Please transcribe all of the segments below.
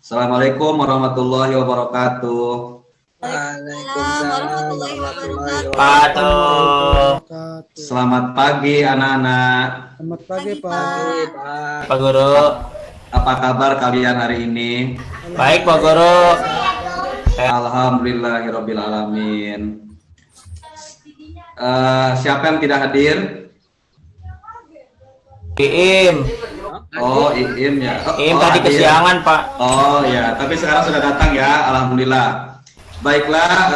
Assalamualaikum warahmatullahi wabarakatuh. Waalaikumsalam warahmatullahi wabarakatuh. Selamat pagi anak-anak. Selamat pagi Pak. Pak Guru. Apa kabar kalian hari ini? Baik Pak Guru. Alhamdulillahirabbil alamin. Siapa yang tidak hadir? Iim. Oh, Iim ya. Iim tadi hadir. kesiangan Pak. Oh ya, tapi sekarang sudah datang ya, alhamdulillah. Baiklah,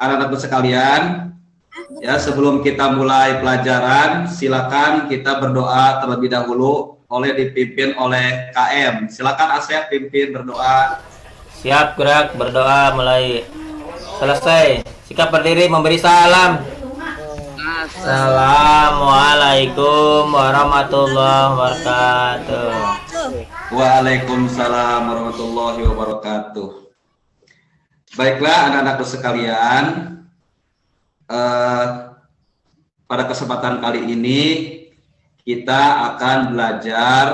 anak-anakku sekalian, ya sebelum kita mulai pelajaran, silakan kita berdoa terlebih dahulu dipimpin oleh KM. Silakan Asep pimpin berdoa. Siap gerak berdoa mulai selesai. Sikap berdiri memberi salam. Assalamualaikum warahmatullahi wabarakatuh. Waalaikumsalam warahmatullahi wabarakatuh. Baiklah anak-anakku sekalian, pada kesempatan kali ini kita akan belajar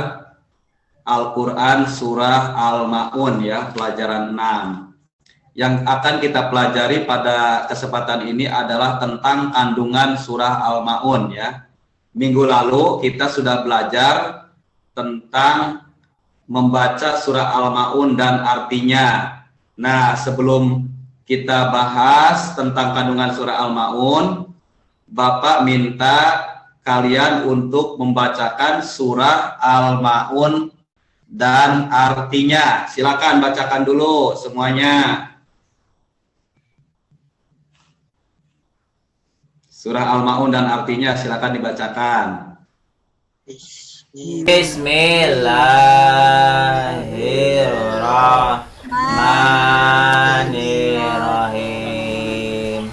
Al-Quran Surah Al-Ma'un ya, pelajaran 6. Yang akan kita pelajari pada kesempatan ini adalah tentang kandungan Surah Al-Ma'un ya. Minggu lalu kita sudah belajar tentang membaca Surah Al-Ma'un dan artinya. Nah, sebelum kita bahas tentang kandungan Surah Al-Ma'un, Bapak minta kalian untuk membacakan Surah Al-Ma'un dan artinya. Silakan bacakan dulu semuanya. Surah Al-Ma'un dan artinya silakan dibacakan. Bismillahirrahmanirrahim.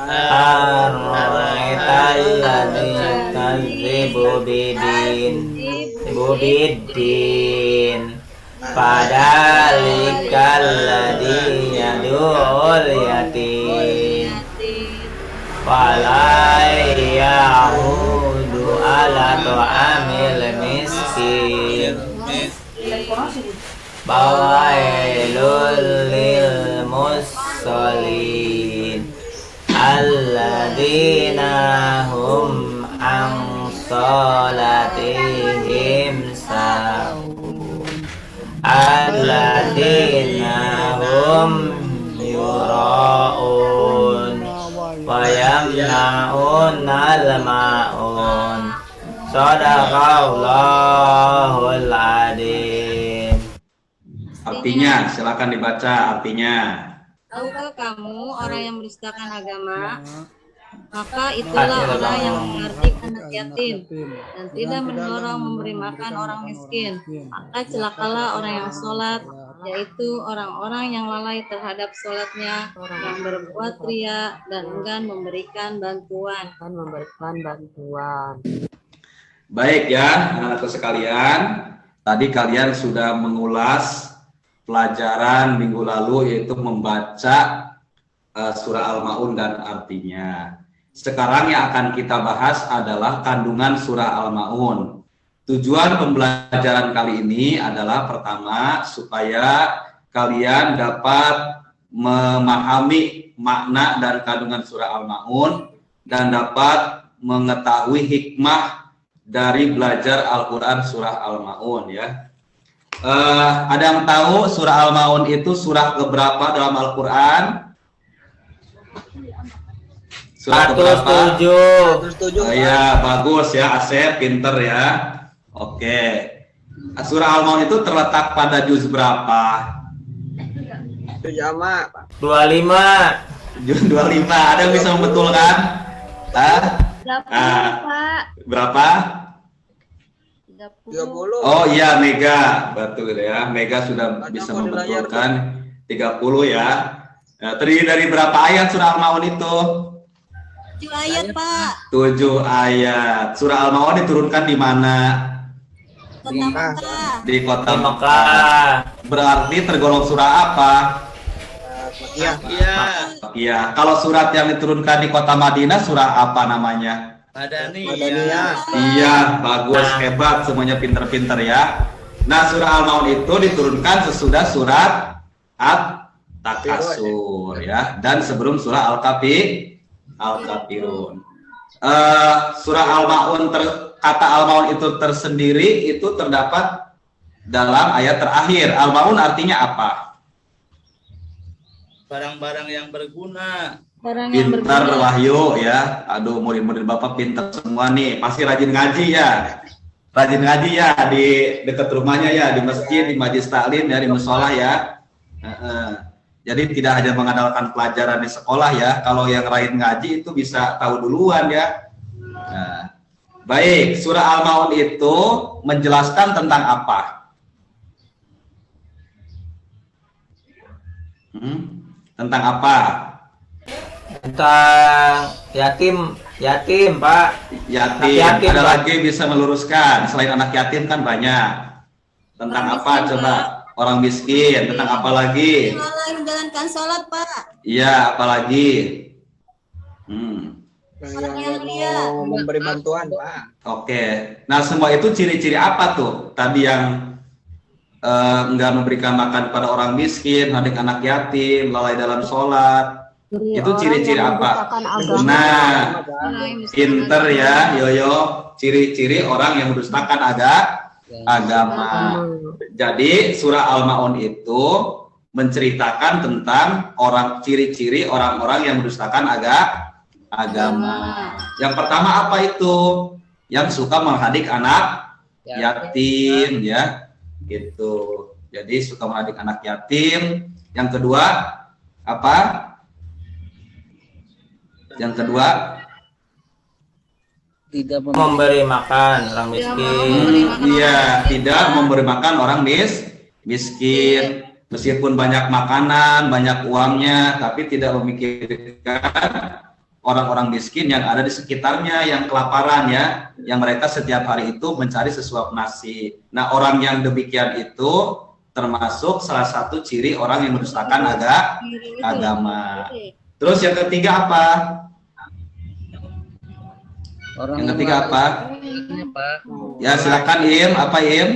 Ar-ra'aitalladzi yukadzibu biddin. Fadzalikal ladzi yad'ul yatim. Wala ya'udu ala ta'amil miskin. Bawailul lil musallin alladzina hum an salatihim sahun alladzina hum yura'un wa yamna'un al-ma'un. Shadaqallahul adzim. Artinya silakan dibaca artinya. Tahukah kamu orang yang menistakan agama? Maka itulah orang yang mengerti anak yatim dan tidak mendorong memberi makan orang miskin. Maka celakalah orang yang sholat, yaitu orang-orang yang lalai terhadap sholatnya, yang berbuat ria dan enggan memberikan bantuan. Baik ya, anak-anakku sekalian, tadi kalian sudah mengulas pelajaran minggu lalu yaitu membaca Surah Al-Ma'un dan artinya. Sekarang yang akan kita bahas adalah kandungan Surah Al-Ma'un. Tujuan pembelajaran kali ini adalah pertama, supaya kalian dapat memahami makna dan kandungan Surah Al-Ma'un dan dapat mengetahui hikmah dari belajar Al-Quran Surah Al-Ma'un ya. Ada yang tahu Surah Al-Ma'un itu surah keberapa dalam Al-Quran? Surah keberapa? 107. Oh, ya, bagus ya, Asep, pinter ya. Oke. Surah Al-Ma'un itu terletak pada juz berapa? 25. Juz 25. Ada yang bisa membetulkan? Berapa? 30. Oh iya, Mega, betul ya. Mega sudah bisa membetulkan 30 ya. Nah, terdiri dari berapa ayat Surah Al-Ma'un itu? 7 ayat, Pak. 7 ayat. Surah Al-Ma'un diturunkan di mana? Kota Mekah. Di kota Di Mekah. Mekah. Berarti tergolong surah apa? Iya. Kalau surat yang diturunkan di kota Madinah surah apa namanya? Madaniyah. Iya, bagus, hebat, semuanya pinter-pinter ya. Nah, surah Al-Maun itu diturunkan sesudah surat At-Takasur ya, dan sebelum surah Al-Kafirun. Surah Al-Maun kata Al-Maun itu tersendiri itu terdapat dalam ayat terakhir. Al-Maun artinya apa? Barang-barang yang berguna. Orang yang Pintar berguna. Wahyu ya. Aduh, murid-murid Bapak pintar semua nih. Pasti rajin ngaji ya. Rajin ngaji ya di dekat rumahnya ya, di masjid, di majlis taklim ya, di musola ya. Jadi tidak hanya mengandalkan pelajaran di sekolah ya. Kalau yang rajin ngaji itu bisa tahu duluan ya. Nah, baik, surah Al-Maun itu menjelaskan tentang apa? Tentang apa? Tentang yatim, Pak. Yatim. Ada Pak. lagi bisa meluruskan selain anak yatim kan banyak. Tentang Orang apa miskin, coba? Pak. Orang miskin. Tentang apa lagi? Lalai menjalankan sholat, Pak. Iya, apa lagi? Yang mau memberi bantuan, Pak. Oke. Nah, semua itu ciri-ciri apa tuh? Tadi yang enggak memberikan makan pada orang miskin, anak yatim, lalai dalam sholat. Itu ciri-ciri apa? Nah, pinter ya, Yoyo. Ciri-ciri orang yang mendustakan agama. Jadi surah Al-Maun itu menceritakan tentang ciri-ciri orang-orang yang mendustakan agama. Yang pertama apa itu? Yang suka menghadik anak yatim ya, gitu. Jadi suka menghadik anak yatim. Yang kedua apa? Yang kedua, Tidak Memberi makan orang miskin. iya, tidak memberi makan orang miskin. Meskipun banyak makanan, banyak uangnya, tapi tidak memikirkan orang-orang miskin yang ada di sekitarnya, yang kelaparan ya, yang mereka setiap hari itu mencari sesuap nasi. Nah, orang yang demikian itu termasuk salah satu ciri orang yang mendustakan agama. Terus yang ketiga apa? Yang ketiga apa? Pak. Ya silakan Im, apa Im?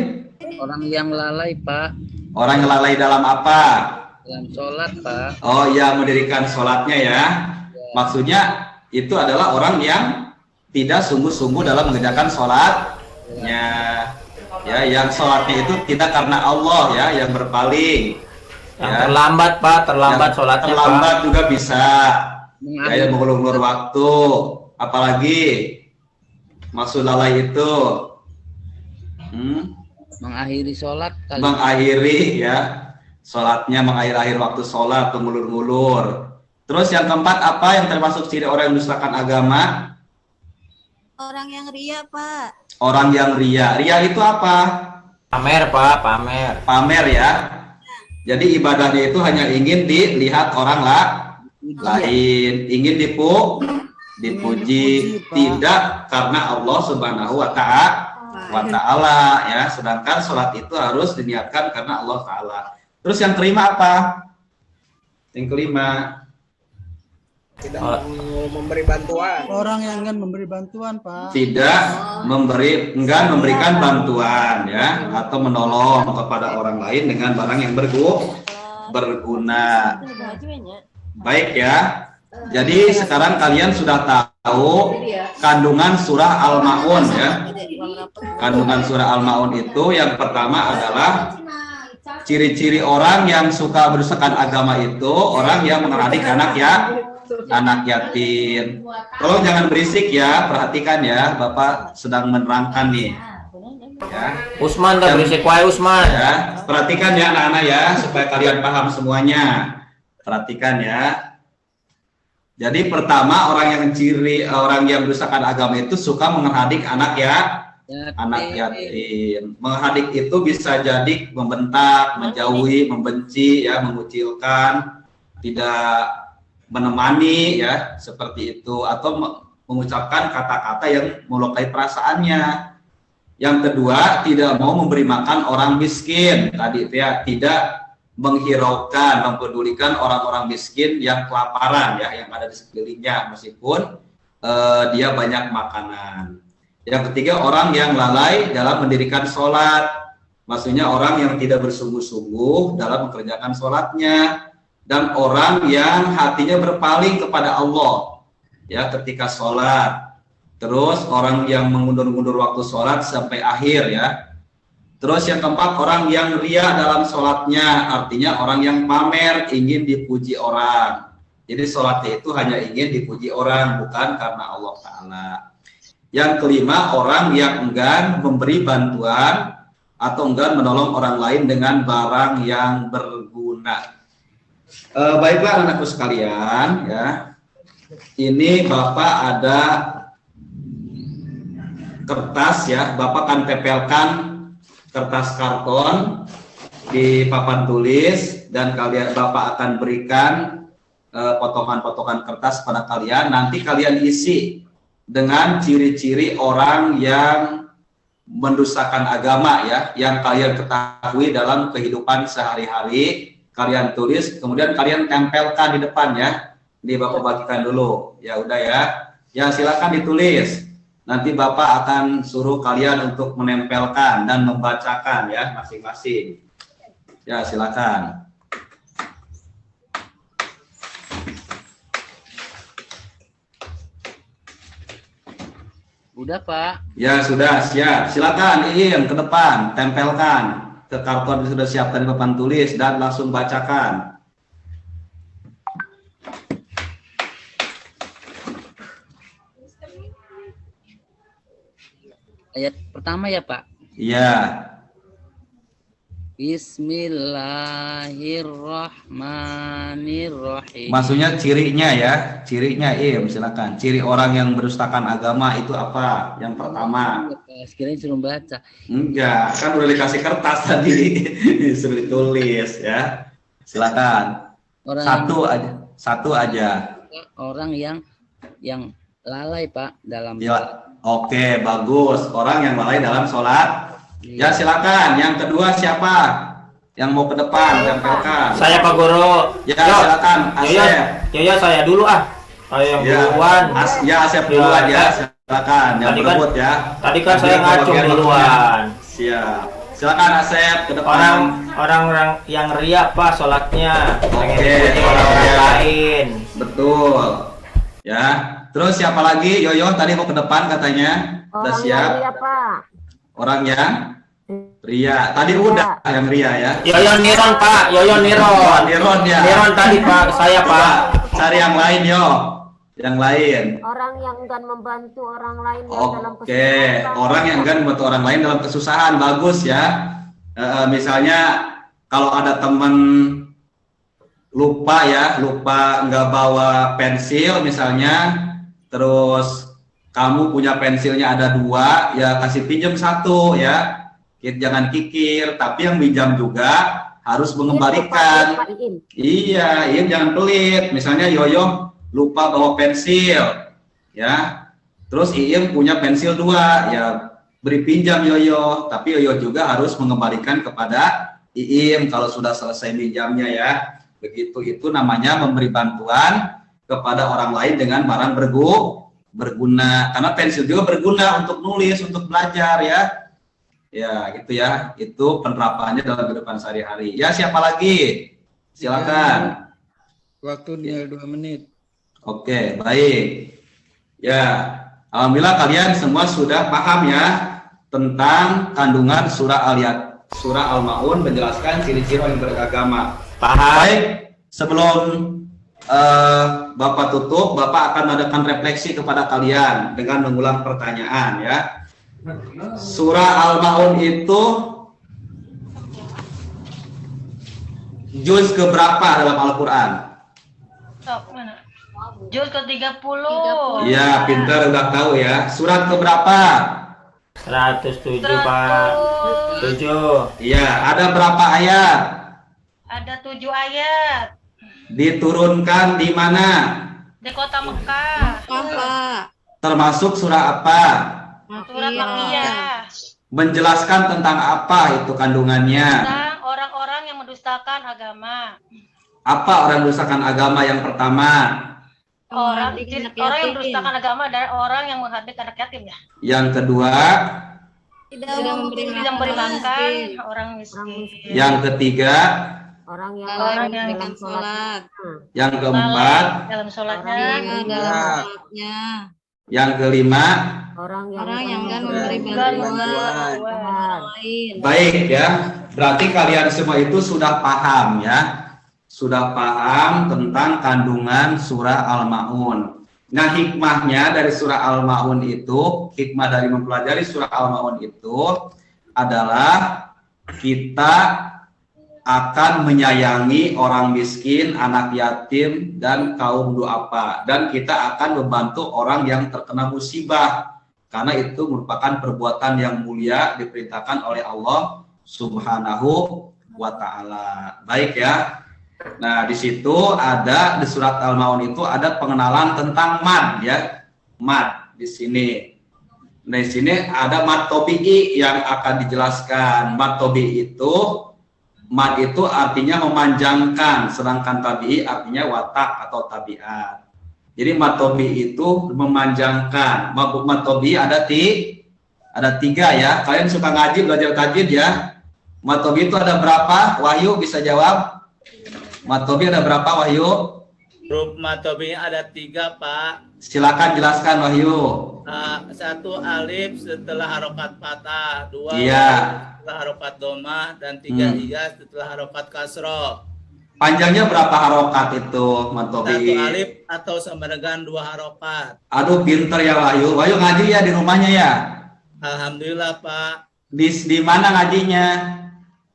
Orang yang lalai, Pak. Orang yang lalai dalam apa? Dalam sholat, Pak. Oh ya, mendirikan sholatnya ya. Maksudnya itu adalah orang yang tidak sungguh-sungguh dalam mengerjakan sholatnya. Ya, yang sholatnya itu tidak karena Allah ya, yang berpaling. Yang terlambat, Pak, terlambat sholatnya, Terlambat Pak. juga bisa. Ya, yang mengulur-ulur waktu. Apalagi maksud lalai itu Mengakhiri sholat kali. mengakhiri ya sholatnya, mengakhir waktu sholat, mengulur-ulur. Terus yang keempat apa yang termasuk ciri orang yang mendustakan agama? Orang yang ria, Pak. Orang yang ria. Ria itu apa? Pamer, Pak, pamer. Pamer ya. Jadi ibadahnya itu hanya ingin dilihat orang lain, ingin dipuji, tidak karena Allah Subhanahu wa Ta'ala ya. Sedangkan sholat itu harus diniatkan karena Allah Ta'ala. Terus yang kelima apa? Yang kelima, Tidak mau memberi bantuan. Orang yang enggan memberi bantuan, Pak. tidak enggan memberikan bantuan ya, atau menolong kepada orang lain dengan barang yang berguna. Baik ya. Jadi sekarang kalian sudah tahu kandungan surah Al-Maun ya. Kandungan surah Al-Maun itu yang pertama adalah ciri-ciri orang yang suka mendustakan agama itu orang yang menghadik anak yatim. Tolong jangan berisik ya, perhatikan ya, Bapak sedang menerangkan nih. Ya. Usman dah berisik wae Usman. Ya, perhatikan ya anak-anak ya supaya kalian paham semuanya. Perhatikan ya. Jadi pertama orang yang mendustakan agama itu suka menghadik anak yatim. Menghadik itu bisa jadi membentak, menjauhi, membenci ya, mengucilkan, tidak menemani ya, seperti itu, atau mengucapkan kata-kata yang melukai perasaannya. Yang kedua, tidak mau memberi makan orang miskin. Tadi ya, tidak menghiraukan, mempedulikan orang-orang miskin yang kelaparan ya, yang ada di sekelilingnya meskipun dia banyak makanan. Yang ketiga, orang yang lalai dalam mendirikan sholat. Maksudnya orang yang tidak bersungguh-sungguh dalam mengerjakan sholatnya, dan orang yang hatinya berpaling kepada Allah ya ketika sholat. Terus orang yang mengundur-undur waktu sholat sampai akhir ya. Terus yang keempat, orang yang ria dalam sholatnya, artinya orang yang pamer, ingin dipuji orang. Jadi sholatnya itu hanya ingin dipuji orang, bukan karena Allah Ta'ala. Yang kelima, orang yang enggan memberi bantuan atau enggan menolong orang lain dengan barang yang berguna. Baiklah anakku sekalian, ya. Ini Bapak ada kertas ya, Bapak akan tempelkan kertas karton di papan tulis, dan Bapak akan berikan potongan-potongan kertas pada kalian. Nanti kalian isi dengan ciri-ciri orang yang mendustakan agama ya, yang kalian ketahui dalam kehidupan sehari-hari. Kalian tulis, kemudian kalian tempelkan di depan ya. Ini Bapak bagikan dulu. Ya udah ya. Ya silakan ditulis. Nanti Bapak akan suruh kalian untuk menempelkan dan membacakan ya masing-masing. Ya silakan. Udah, Pak. Ya sudah, siap. Silakan Iim ke depan, tempelkan ke karton yang sudah siapkan di papan tulis dan langsung bacakan. Ayat pertama ya, Pak. Iya. Bismillahirrahmanirrahim. Maksudnya cirinya ya, cirinya Iim silakan. Ciri orang yang mendustakan agama itu apa? Yang pertama. Sekiranya suruh baca. Enggak, kan udah dikasih kertas tadi. Disuruh ditulis ya. Silakan. Satu aja. Orang yang lalai, Pak, dalam Ya. Oke, bagus. Orang yang lalai dalam sholat. Ya silakan. Yang kedua siapa? Yang mau ke depan, tempelkan. Saya Pak Guru. Ya silakan. Asep. Ya saya dulu ah. Saya yang duluan. Ya Asep duluan ya. Silakan. Yang berebut ya. Tadi kan saya ngacung duluan. Siap. Silakan Asep ke depan. Orang yang ria Pak sholatnya. Oke. Orang lain. Betul. Ya. Terus siapa lagi? Yoyo tadi mau ke depan katanya. Udah siap. Orang yang ria. Tadi udah yang ria ya. Yoyon Niron Pak. Yoyon Niron. Niron ya. Niron tadi Pak. Saya Pak. Cari yang lain yo. Yang lain. Orang yang enggan membantu orang lain yang dalam Oke. kesusahan. Orang yang enggan membantu orang lain dalam kesusahan. Bagus ya. Misalnya kalau ada teman lupa nggak bawa pensil misalnya. Terus kamu punya pensilnya ada 2, ya kasih pinjam 1 ya. Jangan kikir, tapi yang pinjam juga harus mengembalikan. Iya, jangan pelit. Misalnya Yoyo lupa bawa pensil, ya. Terus Iim punya pensil 2, ya beri pinjam Yoyo. Tapi Yoyo juga harus mengembalikan kepada Iim kalau sudah selesai pinjamnya ya. Begitu, itu namanya memberi bantuan kepada orang lain dengan barang berguna, karena pensil juga berguna untuk nulis, untuk belajar ya. Ya gitu ya, itu penerapannya dalam kehidupan sehari-hari. Ya siapa lagi? Silakan. Waktunya 2 menit. Oke, baik. Ya, alhamdulillah kalian semua sudah paham ya tentang kandungan surah Al-Maun menjelaskan ciri-ciri orang yang beragama. Paham. Baik, sebelum Bapak tutup, Bapak akan mengadakan refleksi kepada kalian dengan mengulang pertanyaan ya. Surah Al-Maun itu juz keberapa dalam Al-Quran? Juz ke-30. Iya, pintar, udah tahu ya. Surat keberapa? 107 Pak. 7. Iya, ada berapa ayat? Ada 7 ayat. Diturunkan di mana? Di kota Mekah. Pak. Termasuk surah apa? Surat Makkiyah. Menjelaskan tentang apa itu kandungannya? Tentang orang-orang yang mendustakan agama. Apa orang mendustakan agama yang pertama? Orang yang mendustakan agama adalah orang yang menghardik anak yatim ya. Yang kedua? Tidak memberi makan orang miskin. Yang ketiga, Orang yang Orang lalai yang dalam sholat. yang keempat, Lalai dalam sholatnya. dalam sholatnya. yang kelima. Orang Yang enggan memberi Enggan bantuan bantuan. orang lain. Baik ya, berarti kalian semua itu sudah paham ya, sudah paham tentang kandungan surah Al-Ma'un. Nah, hikmahnya dari surah Al-Ma'un itu, hikmah dari mempelajari surah Al-Ma'un itu adalah kita akan menyayangi orang miskin, anak yatim, dan kaum duafa. Dan kita akan membantu orang yang terkena musibah. Karena itu merupakan perbuatan yang mulia diperintahkan oleh Allah Subhanahu wa Ta'ala. Baik ya. Nah, di situ ada di surat Al-Ma'un itu ada pengenalan tentang mad ya. Mad di sini. Nah, di sini ada mad tobi'i yang akan dijelaskan. Mad tobi'i itu, mad itu artinya memanjangkan, sedangkan tabi'i artinya watak atau tabiat. Jadi mad tobi'i itu memanjangkan. Mad tobi'i ada tiga ya. Kalian suka ngaji, belajar tajwid ya. Mad tobi'i itu ada berapa? Wahyu bisa jawab? Mad tobi'i ada berapa, Wahyu? Huruf matobi ada 3, Pak. Silakan jelaskan, Wahyu. 1 alif setelah harokat patah, 2 Iya. setelah harokat domah, dan 3 iya setelah harokat kasroh. Panjangnya berapa harokat itu, Mad 1 tobi'i? alif atau sama dengan 2 harokat. Aduh, pinter ya Wahyu. Wahyu ngaji ya di rumahnya ya? Alhamdulillah, Pak. Di mana ngajinya?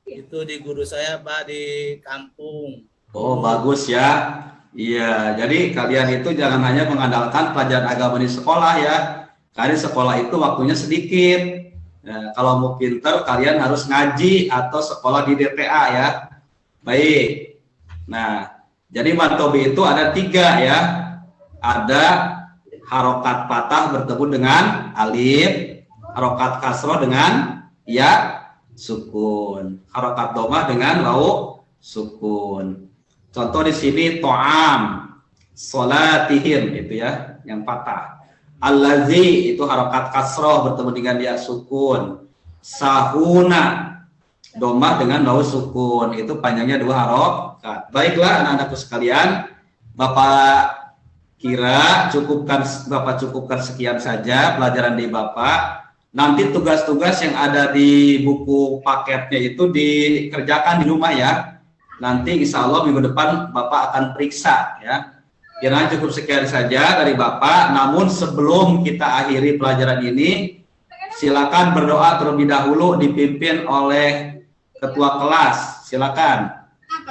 Itu di guru saya, Pak, di kampung. Oh, bagus ya. Iya, jadi kalian itu jangan hanya mengandalkan pelajaran agama di sekolah ya. Karena sekolah itu waktunya sedikit. Nah, kalau mau pinter, kalian harus ngaji atau sekolah di DTA ya. Baik. Nah, jadi mad tobi'i itu ada 3 ya. Ada harokat patah bertemu dengan alif, harokat kasroh dengan ya, sukun, harokat domah dengan lau sukun. Contoh di sini to'am, solatihim itu ya, yang patah. Allazi itu harokat kasroh bertemu dengan ya sukun. Sahuna domah dengan lau sukun, itu panjangnya 2 harokat. Baiklah anak-anakku sekalian, Bapak kira Bapak cukupkan sekian saja pelajaran di Bapak. Nanti tugas-tugas yang ada di buku paketnya itu dikerjakan di rumah ya. Nanti insya Allah minggu depan Bapak akan periksa ya. Kira cukup sekian saja dari Bapak. Namun sebelum kita akhiri pelajaran ini, silakan berdoa terlebih dahulu dipimpin oleh ketua kelas. Silakan,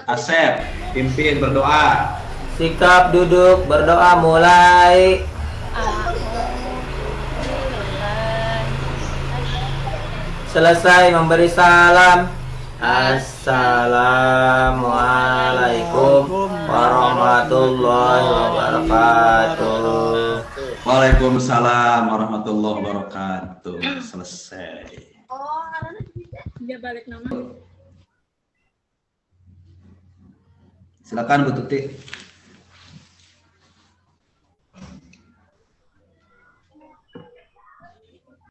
Asep, pimpin berdoa. Sikap duduk berdoa mulai. Selesai memberi salam. Assalamualaikum warahmatullahi wabarakatuh. Waalaikumsalam warahmatullahi wabarakatuh. Selesai. Silakan Bu Tuti.